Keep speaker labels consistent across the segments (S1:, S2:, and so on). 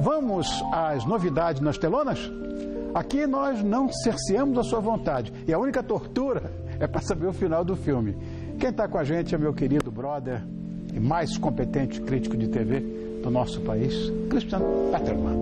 S1: Vamos às novidades nas telonas? Aqui nós não cerceamos a sua vontade. E a única tortura é para saber o final do filme. Quem está com a gente é meu querido brother e mais competente crítico de TV do nosso país, Cristiano Petermann.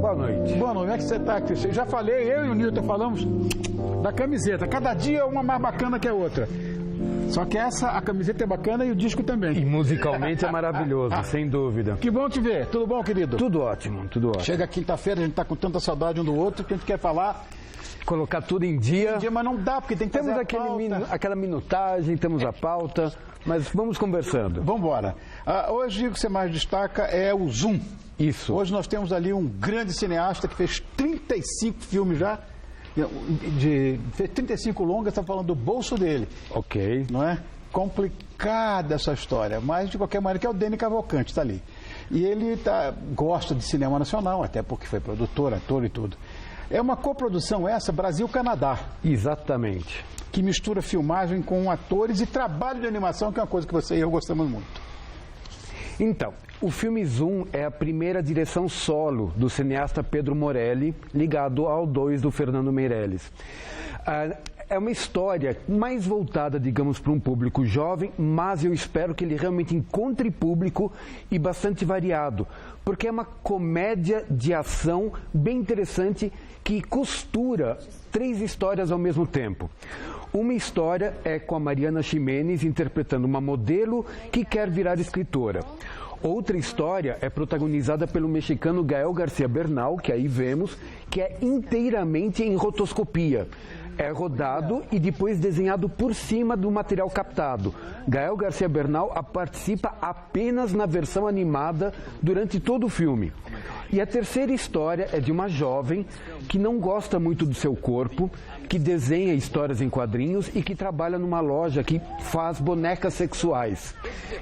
S2: Boa noite.
S1: Boa noite. Como é que você está, Cristiano? Já falei, eu e o Nilton falamos da camiseta. Cada dia uma mais bacana que a outra. Só que a camiseta é bacana e o disco também.
S2: E musicalmente é maravilhoso, sem dúvida.
S1: Que bom te ver. Tudo bom, querido?
S2: Tudo ótimo, tudo ótimo.
S1: Chega quinta-feira, a gente está com tanta saudade um do outro que a gente quer falar.
S2: Colocar tudo em dia.
S1: Mas não dá, porque tem que fazer
S2: aquela minutagem, temos a pauta, mas vamos conversando.
S1: Vamos embora. Hoje o que você mais destaca é o Zoom.
S2: Isso.
S1: Hoje nós temos ali um grande cineasta que fez 35 filmes já. Fez 35 longas, está falando do bolso dele.
S2: Ok.
S1: Não é? Complicada essa história, mas de qualquer maneira que é o Dene Cavalcante, está ali. E ele gosta de cinema nacional, até porque foi produtor, ator e tudo. É uma coprodução essa, Brasil-Canadá.
S2: Exatamente.
S1: Que mistura filmagem com atores e trabalho de animação, que é uma coisa que você e eu gostamos muito.
S2: Então, o filme Zoom é a primeira direção solo do cineasta Pedro Morelli, ligado ao 2 do Fernando Meirelles. É uma história mais voltada, digamos, para um público jovem, mas eu espero que ele realmente encontre público e bastante variado, porque é uma comédia de ação bem interessante que costura 3 histórias ao mesmo tempo. Uma história é com a Mariana Ximenes interpretando uma modelo que quer virar escritora. Outra história é protagonizada pelo mexicano Gael García Bernal, que aí vemos, que é inteiramente em rotoscopia. É rodado e depois desenhado por cima do material captado. Gael García Bernal participa apenas na versão animada durante todo o filme. E a terceira história é de uma jovem que não gosta muito do seu corpo, que desenha histórias em quadrinhos e que trabalha numa loja que faz bonecas sexuais.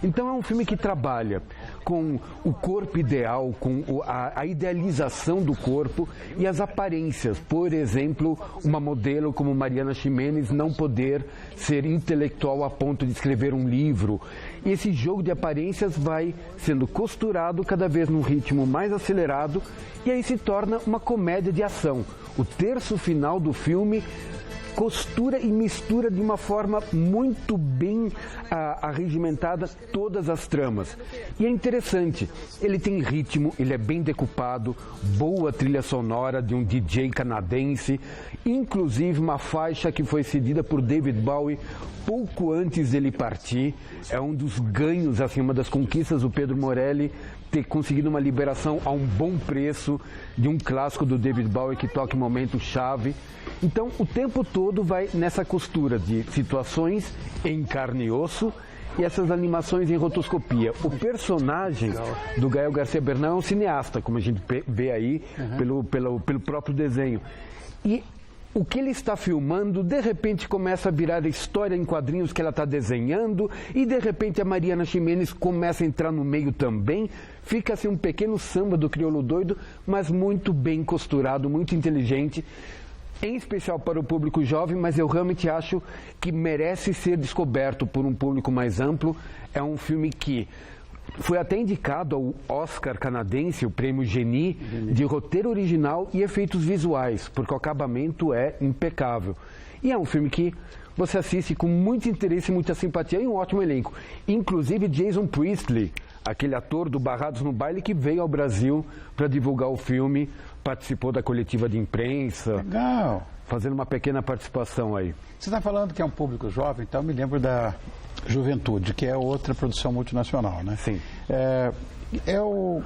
S2: Então é um filme que trabalha com o corpo ideal, com a idealização do corpo e as aparências. Por exemplo, uma modelo como Mariana Ximenes não poder ser intelectual a ponto de escrever um livro. E esse jogo de aparências vai sendo costurado cada vez num ritmo mais acelerado e aí se torna uma comédia de ação. O terço final do filme costura e mistura de uma forma muito bem arregimentada todas as tramas. E é interessante, ele tem ritmo, ele é bem decupado, boa trilha sonora de um DJ canadense, inclusive uma faixa que foi cedida por David Bowie pouco antes dele partir. É um dos ganhos, assim, uma das conquistas do Pedro Morelli, ter conseguido uma liberação a um bom preço de um clássico do David Bowie que toca em momento chave. Então, o tempo todo vai nessa costura de situações em carne e osso e essas animações em rotoscopia. O personagem do Gael García Bernal é um cineasta, como a gente vê aí pelo próprio desenho. E o que ele está filmando, de repente começa a virar a história em quadrinhos que ela está desenhando e de repente a Mariana Ximenes começa a entrar no meio também. Fica assim um pequeno samba do crioulo doido, mas muito bem costurado, muito inteligente. Em especial para o público jovem, mas eu realmente acho que merece ser descoberto por um público mais amplo. É um filme que foi até indicado ao Oscar canadense, o prêmio Genie, de roteiro original e efeitos visuais, porque o acabamento é impecável. E é um filme que você assiste com muito interesse, muita simpatia e um ótimo elenco. Inclusive Jason Priestley, aquele ator do Barrados no Baile que veio ao Brasil para divulgar o filme, participou da coletiva de imprensa.
S1: Legal.
S2: Fazendo uma pequena participação aí.
S1: Você está falando que é um público jovem, então me lembro da Juventude, que é outra produção multinacional, né?
S2: Sim.
S1: É o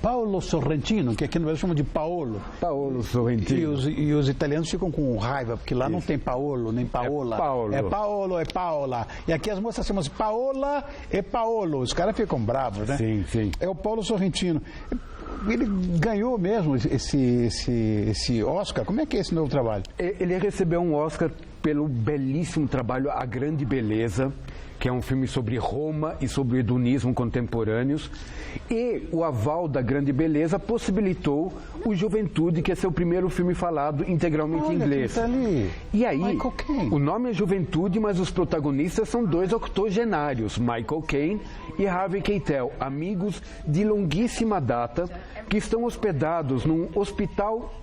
S1: Paolo Sorrentino, que aqui no Brasil chama de Paolo.
S2: Paolo Sorrentino.
S1: E os italianos ficam com raiva, porque lá não tem Paolo, nem Paola.
S2: É
S1: Paolo, é Paola. E aqui as moças chamam-se Paola e Paolo. Os caras ficam bravos, né?
S2: Sim, sim.
S1: É o Paulo Sorrentino. Ele ganhou mesmo esse Oscar? Como é que é esse novo trabalho?
S2: Ele recebeu um Oscar pelo belíssimo trabalho A Grande Beleza, que é um filme sobre Roma e sobre o hedonismo contemporâneos, e o aval da Grande Beleza possibilitou o Juventude, que é seu primeiro filme falado integralmente em inglês.
S1: Tá ali.
S2: E aí,
S1: Michael Caine.
S2: o nome é Juventude, mas os protagonistas são 2 octogenários, Michael Caine e Harvey Keitel, amigos de longuíssima data, que estão hospedados num hospital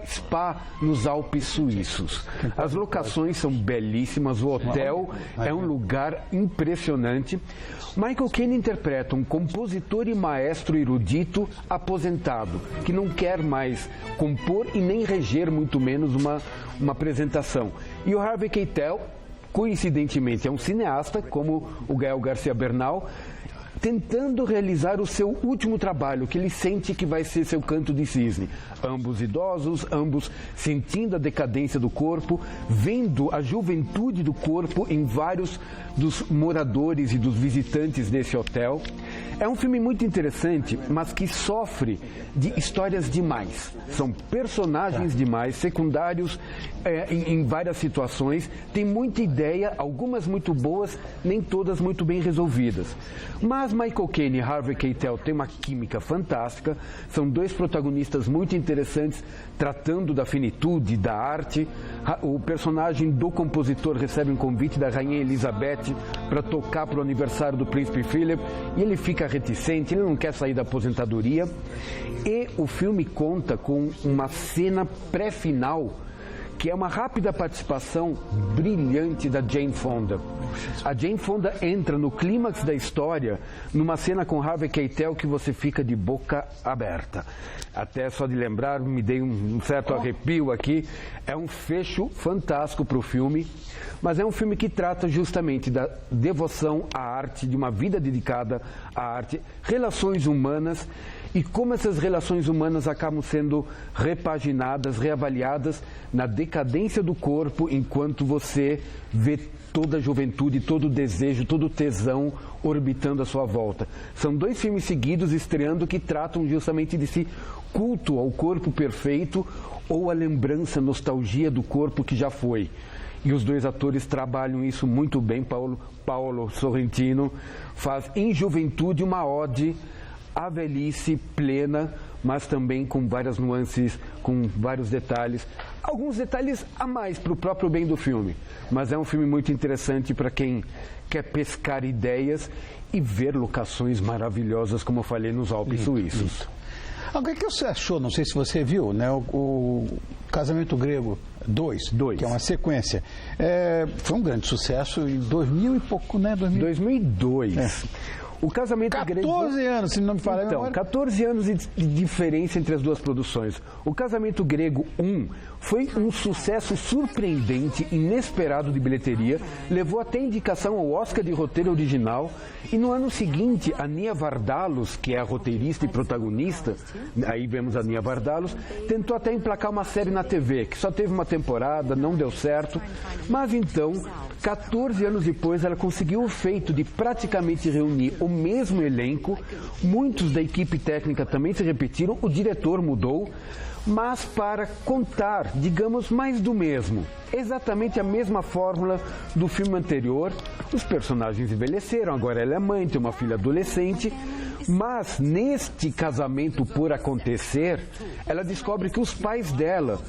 S2: /spa nos Alpes suíços. As locações são belíssimas, o hotel é um lugar impressionante. Michael Caine interpreta um compositor e maestro erudito aposentado, que não quer mais compor e nem reger, muito menos uma apresentação. E o Harvey Keitel, coincidentemente, é um cineasta, como o Gael Garcia Bernal, tentando realizar o seu último trabalho, que ele sente que vai ser seu canto de cisne. Ambos idosos, ambos sentindo a decadência do corpo, vendo a juventude do corpo em vários dos moradores e dos visitantes desse hotel. É um filme muito interessante, mas que sofre de histórias demais. São personagens demais, secundários em várias situações. Tem muita ideia, algumas muito boas, nem todas muito bem resolvidas. Mas Michael Caine e Harvey Keitel têm uma química fantástica. São 2 protagonistas muito interessantes, tratando da finitude, da arte. O personagem do compositor recebe um convite da Rainha Elizabeth para tocar para o aniversário do Príncipe Philip, e ele fica reticente, ele não quer sair da aposentadoria. E o filme conta com uma cena pré-final, que é uma rápida participação brilhante da Jane Fonda. A Jane Fonda entra no clímax da história, numa cena com Harvey Keitel que você fica de boca aberta. Até só de lembrar, me dei um certo arrepio aqui. É um fecho fantástico para o filme, mas é um filme que trata justamente da devoção à arte, de uma vida dedicada à arte, relações humanas, e como essas relações humanas acabam sendo repaginadas, reavaliadas na decadência do corpo, enquanto você vê toda a juventude, todo o desejo, todo o tesão orbitando à sua volta. São 2 filmes seguidos estreando que tratam justamente desse culto ao corpo perfeito ou a lembrança, nostalgia do corpo que já foi. E os 2 atores trabalham isso muito bem. Paolo Sorrentino faz em Juventude uma ode à velhice plena, mas também com várias nuances, com vários detalhes. Alguns detalhes a mais para o próprio bem do filme. Mas é um filme muito interessante para quem quer pescar ideias e ver locações maravilhosas, como eu falei, nos Alpes suíços.
S1: Agora, o que você achou? Não sei se você viu, né? O Casamento Grego 2, que é uma sequência. Foi um grande sucesso em 2000 e pouco, né?
S2: 2002. O Casamento Grego...
S1: 14 anos, se não me falar a
S2: Então,
S1: memória.
S2: 14 anos de diferença entre as 2 produções. O Casamento Grego 1 foi um sucesso surpreendente, inesperado de bilheteria, levou até indicação ao Oscar de roteiro original, e no ano seguinte, a Nia Vardalos, que é a roteirista e protagonista, aí vemos a Nia Vardalos, tentou até emplacar uma série na TV, que só teve uma temporada, não deu certo, mas então, 14 anos depois, ela conseguiu o feito de praticamente reunir o mesmo elenco, muitos da equipe técnica também se repetiram, o diretor mudou, mas para contar, digamos, mais do mesmo. Exatamente a mesma fórmula do filme anterior. Os personagens envelheceram, agora ela é mãe, tem uma filha adolescente, mas neste casamento por acontecer, ela descobre que os pais dela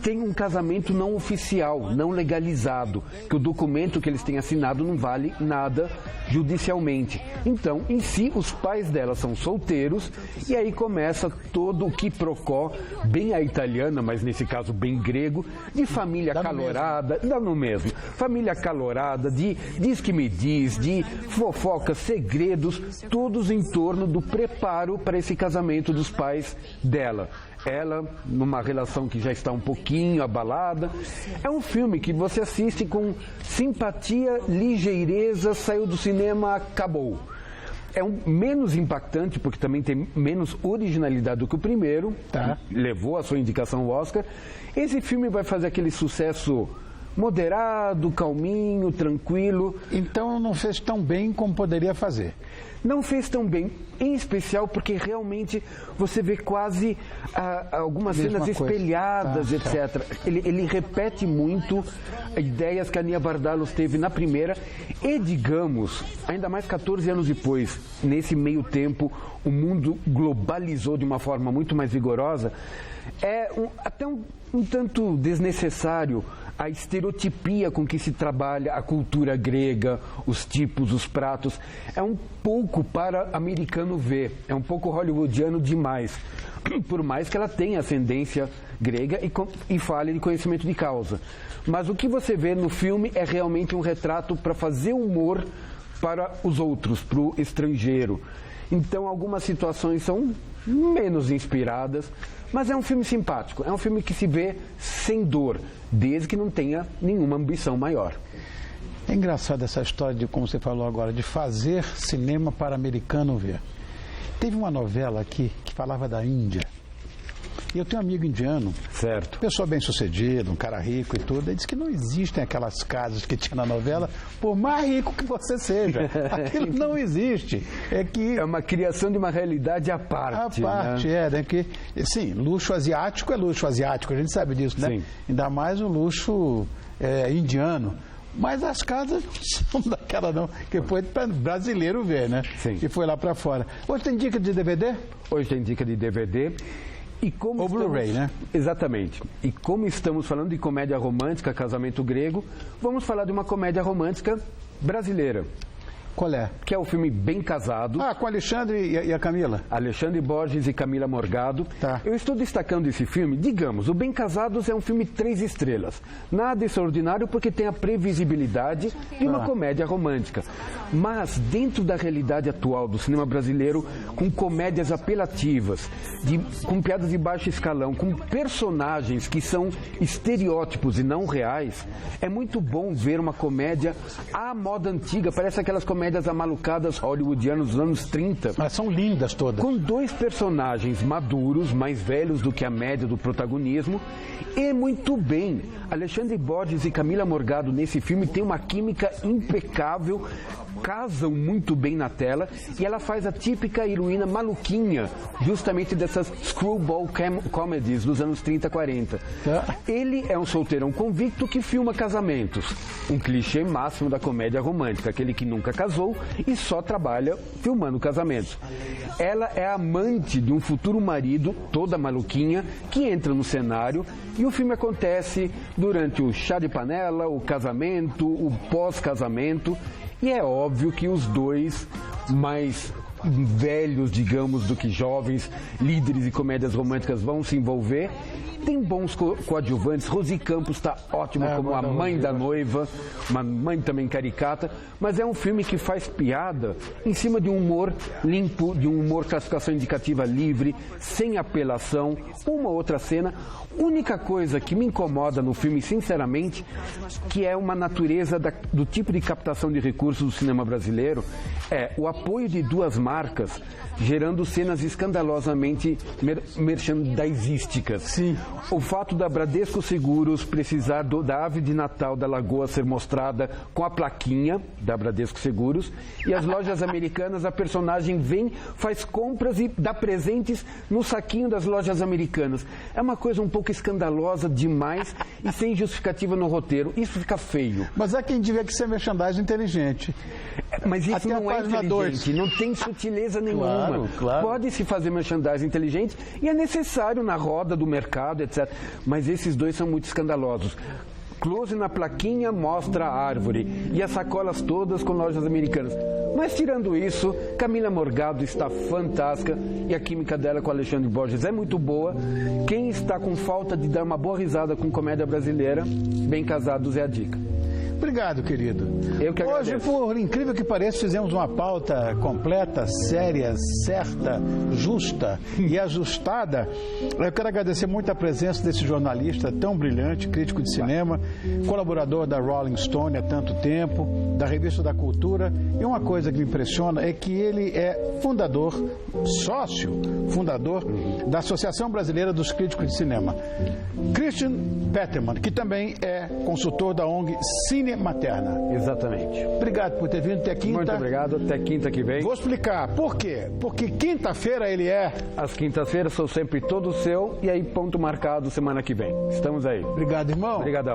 S2: têm um casamento não oficial, não legalizado, que o documento que eles têm assinado não vale nada judicialmente. Então, em si, os pais dela são solteiros, e aí começa todo o quiprocó, bem a italiana, mas nesse caso bem grego, de família calorada, dá no mesmo, família calorada, de diz que me diz, de fofocas, segredos, todos em torno do preparo para esse casamento dos pais dela. Ela, numa relação que já está um pouquinho abalada. É um filme que você assiste com simpatia, ligeireza, saiu do cinema, acabou. É menos impactante, porque também tem menos originalidade do que o primeiro, levou a sua indicação ao Oscar. Esse filme vai fazer aquele sucesso moderado, calminho, tranquilo.
S1: Então não fez tão bem como poderia fazer.
S2: Não fez tão bem, em especial porque realmente você vê quase algumas cenas espelhadas, etc. Ele repete muito ideias que a Nia Vardalos teve na primeira e, digamos, ainda mais 14 anos depois, nesse meio tempo, o mundo globalizou de uma forma muito mais vigorosa. É até um tanto desnecessário a estereotipia com que se trabalha a cultura grega, os tipos, os pratos. É um pouco para americano ver, é um pouco hollywoodiano demais, por mais que ela tenha ascendência grega e fale de conhecimento de causa. Mas o que você vê no filme é realmente um retrato para fazer humor para os outros, para o estrangeiro. Então algumas situações são menos inspiradas, mas é um filme simpático, é um filme que se vê sem dor, desde que não tenha nenhuma ambição maior.
S1: É engraçado essa história de, como você falou agora, de fazer cinema para americano ver. Teve uma novela aqui que falava da Índia. E eu tenho um amigo indiano,
S2: certo,
S1: pessoa bem-sucedida, um cara rico e tudo, ele disse que não existem aquelas casas que tinha na novela, por mais rico que você seja. Aquilo não existe.
S2: É uma criação de uma realidade à parte.
S1: Né? Que, sim, luxo asiático é luxo asiático, a gente sabe disso, né?
S2: Sim.
S1: Ainda mais o luxo indiano. Mas as casas não são daquela não, que foi para brasileiro ver, né?
S2: Sim.
S1: Que foi lá para fora. Hoje tem dica de DVD?
S2: Hoje tem dica de DVD.
S1: Ou Blu-ray, né?
S2: Exatamente. E como estamos falando de comédia romântica, Casamento Grego, vamos falar de uma comédia romântica brasileira.
S1: Qual é?
S2: Que é o filme Bem Casado.
S1: Com Alexandre e a Camila.
S2: Alexandre Borges e Camila Morgado.
S1: Tá.
S2: Eu estou destacando esse filme, digamos, o Bem Casados é um filme 3 estrelas. Nada extraordinário porque tem a previsibilidade de uma comédia romântica. Mas dentro da realidade atual do cinema brasileiro, com comédias apelativas, com piadas de baixo escalão, com personagens que são estereótipos e não reais, é muito bom ver uma comédia à moda antiga, parece aquelas comédias amalucadas hollywoodianas dos anos 30.
S1: Mas são lindas todas.
S2: Com 2 personagens maduros, mais velhos do que a média do protagonismo, e muito bem. Alexandre Borges e Camila Morgado nesse filme têm uma química impecável, casam muito bem na tela, e ela faz a típica heroína maluquinha, justamente dessas screwball comedies dos anos 30 e 40. Ele é um solteirão convicto que filma casamentos, um clichê máximo da comédia romântica, aquele que nunca casou e só trabalha filmando casamentos. Ela é amante de um futuro marido, toda maluquinha, que entra no cenário, e o filme acontece durante o chá de panela, o casamento, o pós-casamento. E é óbvio que os dois mais velhos, digamos, do que jovens líderes de comédias românticas vão se envolver. Tem bons coadjuvantes. Rosi Campos está ótima como a mãe da noiva, uma mãe também caricata, mas é um filme que faz piada em cima de um humor limpo, de um humor classificação indicativa livre, sem apelação, uma outra cena. Única coisa que me incomoda no filme, sinceramente, que é uma natureza do tipo de captação de recursos do cinema brasileiro, é o apoio de 2 marcas gerando cenas escandalosamente merchandisísticas.
S1: Sim.
S2: O fato da Bradesco Seguros precisar da ave de Natal da Lagoa ser mostrada com a plaquinha da Bradesco Seguros, e as lojas americanas, a personagem vem, faz compras e dá presentes no saquinho das lojas americanas. É uma coisa um pouco escandalosa demais e sem justificativa no roteiro. Isso fica feio.
S1: Mas há quem diga que isso é merchandising inteligente.
S2: Mas isso não é inteligente, não tem sutileza nenhuma.
S1: Claro.
S2: Pode-se fazer merchandising inteligente e é necessário na roda do mercado, etc. Mas esses dois são muito escandalosos. Close na plaquinha mostra a árvore e as sacolas todas com lojas americanas. Mas tirando isso, Camila Morgado está fantástica e a química dela com Alexandre Borges é muito boa. Quem está com falta de dar uma boa risada com comédia brasileira, Bem Casados é a dica.
S1: Obrigado, querido.
S2: Eu que
S1: Hoje,
S2: agradeço.
S1: por incrível que pareça, fizemos uma pauta completa, séria, certa, justa e ajustada. Eu quero agradecer muito a presença desse jornalista tão brilhante, crítico de cinema, colaborador da Rolling Stone há tanto tempo, da Revista da Cultura. E uma coisa que me impressiona é que ele é fundador da Associação Brasileira dos Críticos de Cinema. Christian Peterman, que também é consultor da ONG Cine Materna.
S2: Exatamente.
S1: Obrigado por ter vindo até quinta.
S2: Muito obrigado, até quinta que vem.
S1: Vou explicar. Por quê? Porque quinta-feira ele é...
S2: Às quintas-feiras sou sempre todo seu e aí ponto marcado semana que vem. Estamos aí.
S1: Obrigado, irmão.
S2: Obrigadão.